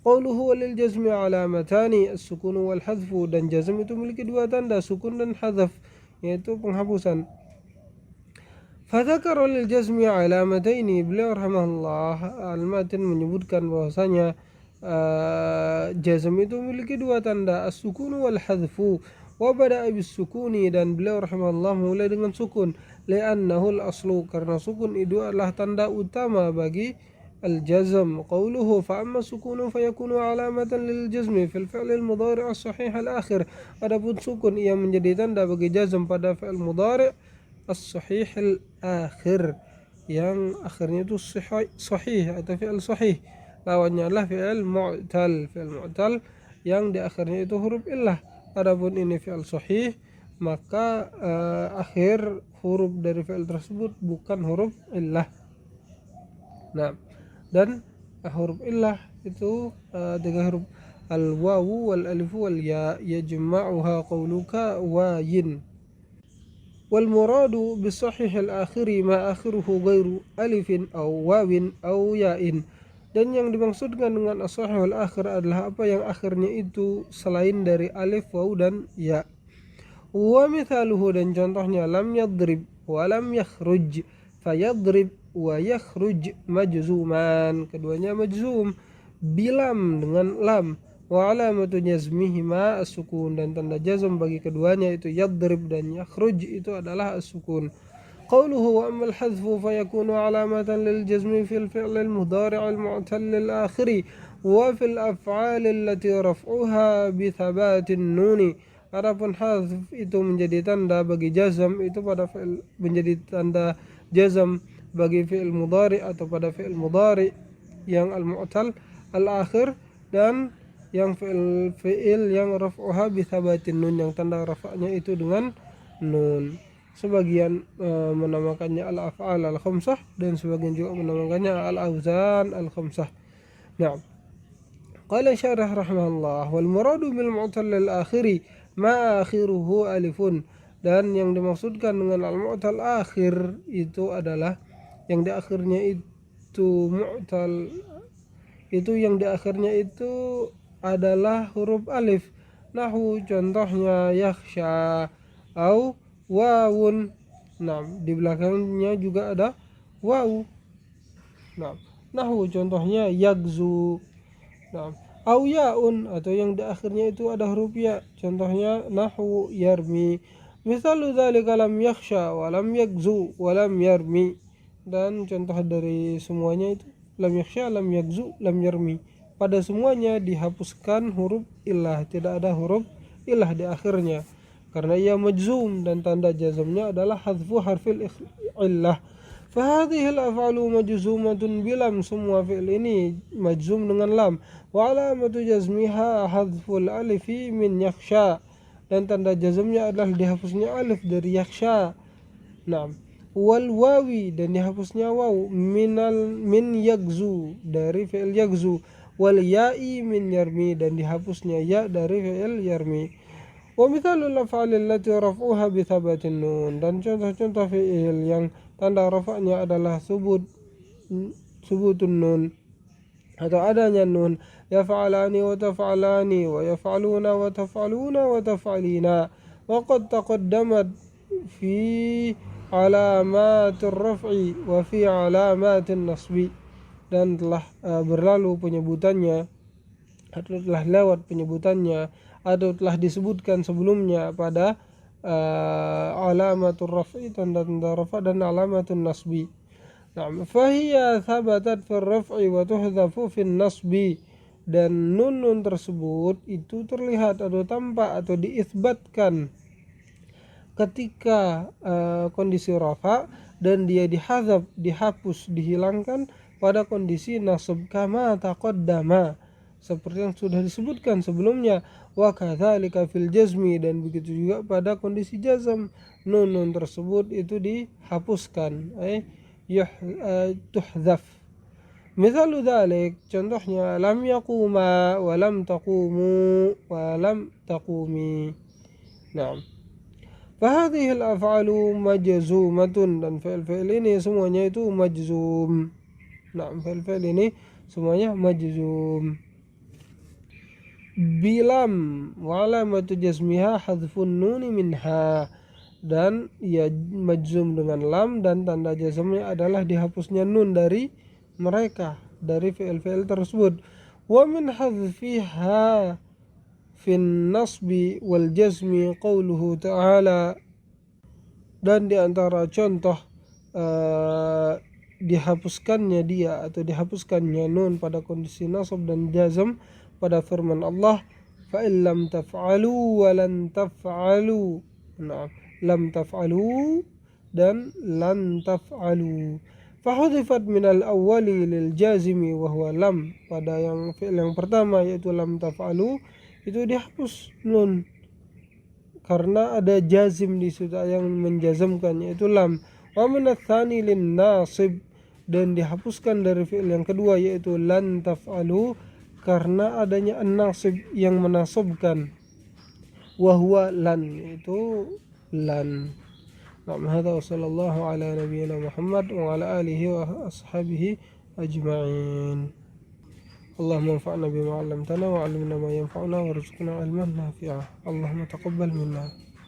Qauluhu walil jazmi alamatani as-sukun wal hadfu, dan jazm itu memiliki dua tanda, sukun dan hadaf, yaitu penghapusan. Fadzakara lil jazmi alamataini, beliau rahimahullah al-matin menyebutkan bahwasanya jazm itu memiliki dua tanda, as-sukun wal hadfu. Wa bada'a bis sukuni, dan beliau rahimahullah mulai dengan sukun, li'annahu al-aslu, karena sukun itu adalah tanda utama bagi الجزم. قوله فأما السكون فيكون علامة للجزم في الفعل المضارع الصحيح الآخر. Adapun sukun ia menjadi tanda bagi jazm pada fi'il mudhari' as-sahih al-akhir, yang akhirnya itu sahih atau fi'il sahih. Lawannya adalah fi'il mu'tal. Fi'il mu'tal yang di akhirnya itu huruf illah. Adapun ini fi'il sahih, maka akhir huruf dari fi'il tersebut bukan huruf illah. Nah, dan huruf illah itu tiga huruf, al-wawu wal alifu wal ya, yajma'uha qawluka wayin. Wal muradu bisahih al-akhiri ma akhiruhu ghairu alifin aw wawin aw ya'in. Dan yang dimaksudkan dengan as-sahih al-akhir adalah apa yang akhirnya itu selain dari alif, waw dan ya. Wa mithaluhu, dan contohnya lam yadrib wa lam yakhruj, fayadrib wa yakhruj majzuman, keduanya majzum bilam dengan lam. Wa alamatu jazmihima as-sukun, dan tanda jazm bagi keduanya itu yadrib dan yakhruj itu adalah as-sukun. Qauluhu wa ammal hadfu fayakunu alamatan lil jazmi fil fi'l al-mudhari' al-mu'tal al-akhiri wa fil af'al allati raf'uha bi thabatin nuni. Adapun hadf itu menjadi tanda bagi jazm itu pada fi'il, menjadi tanda jazm bagi fi'il mudhari' atau pada fi'il mudhari' yang al-mu'tal al-akhir, dan yang fi'il yang raf'uha bi thabatin nun, yang tanda rafa'nya itu dengan nun. Sebagian menamakannya al-af'al al-khamsah, dan sebagian juga menamakannya al-awzan al-khamsah. Nah, qala syarah rahimahullah, wal muradu bil mu'tal al-akhiri ma akhiruhu alifun, dan yang dimaksudkan dengan al-mu'tal akhir itu adalah yang di akhirnya itu mu'tal, itu yang di akhirnya itu adalah huruf alif. Nahu, contohnya yakhsha au wawun. Nah, di belakangnya juga ada waw. Nah, nahu contohnya yagzu. Nah, au yaun, atau yang di akhirnya itu ada huruf ya, contohnya nahu yarmi. Misalu dzalika lam yakhsha wa lam yagzu wa lam yarmi. Dan contoh dari semuanya itu lam yakhsha, lam yagzu, lam yarmi, pada semuanya dihapuskan huruf illah, tidak ada huruf illah di akhirnya karena ia majzum, dan tanda jazmnya adalah hadfu harfil illah. Fahadhihi al-af'alu majzumatun bilam, semua fi'il ini majzum dengan lam. Wa alamatu jazmiha hadful alifi min yakhsha, dan tanda jazmnya adalah dihapusnya alif dari yakhsha. Nah, wal wawi, dan dihapusnya waw, min yagzu, dari fi'il yagzu. Wal ya'i min yarmi, dan dihapusnya ya dari fi'il yarmi. Wa mithalul af'al allati raf'uha bi thabatin nun, dan contoh-contoh fi'il yang tanda rafa'nya adalah subutun nun atau adanya nun, yaf'alani wa taf'alani wa yaf'aluna wa taf'aluna wa taf'alina, wa qad taqaddamat fi alamatur raf'i wa fi alamatin nasbi, dan telah berlalu penyebutannya atau telah lewat penyebutannya atau telah disebutkan sebelumnya pada alamatur raf'i, tanda-tanda rafa, dan alamatun nasbi. Nah, fahiya thabatat fil raf'i wa tuhdhafu fil nasbi, dan nun tersebut itu terlihat atau tampak atau diisbatkan ketika kondisi rafa, dan dia dihadzaf, dihapus, dihilangkan pada kondisi nasab, kama taqaddama, seperti yang sudah disebutkan sebelumnya. Wa kadzalika fil jazmi, dan begitu juga pada kondisi jazm, nun tersebut itu dihapuskan, tuhdhaf. Misalu dzalik, contohnya lam yaquma wa lam taqumu wa lam taqumi. Nah, fahadhihi al-af'alu majzumatun, dan fi'il ini semuanya itu majzum. Nah, fi'il ini semuanya majzum. bilam wa alamatu jazmiha hadfun nuni minha, dan ia majzum dengan lam dan tanda jazmnya adalah dihapusnya nun dari mereka, dari fi'il-fi'il tersebut. Wa min hadfiha fin nasbi wal jazmi qauluhu ta'ala, dan di antara contoh dihapuskannya dia atau dihapuskannya nun pada kondisi nasab dan jazm pada firman Allah, fa in lam taf'alu wa lan taf'alu. Nah, lam taf'alu dan lan taf'alu. Fahudifat minal awwali lil jazimi wa huwa lam, pada yang fi'il yang pertama yaitu lam taf'alu itu dihapus nun karena ada jazim di situ yang menjazmkan yaitu lam. Wa min ats-tsani lin nasib, dan dihapuskan dari fi'il yang kedua yaitu lan taf'alu karena adanya an-nasib yang menasabkan, wa huwa lan, itu lan. Nah, hadza wa sallallahu ala nabiyyina Muhammad wa ala alihi wa ashabihi ajma'in. Allahumma anfa'na bima 'allamtana wa 'allimna ma yanfa'una warzuqna ilman nafi'a. Allahumma taqabbal minna.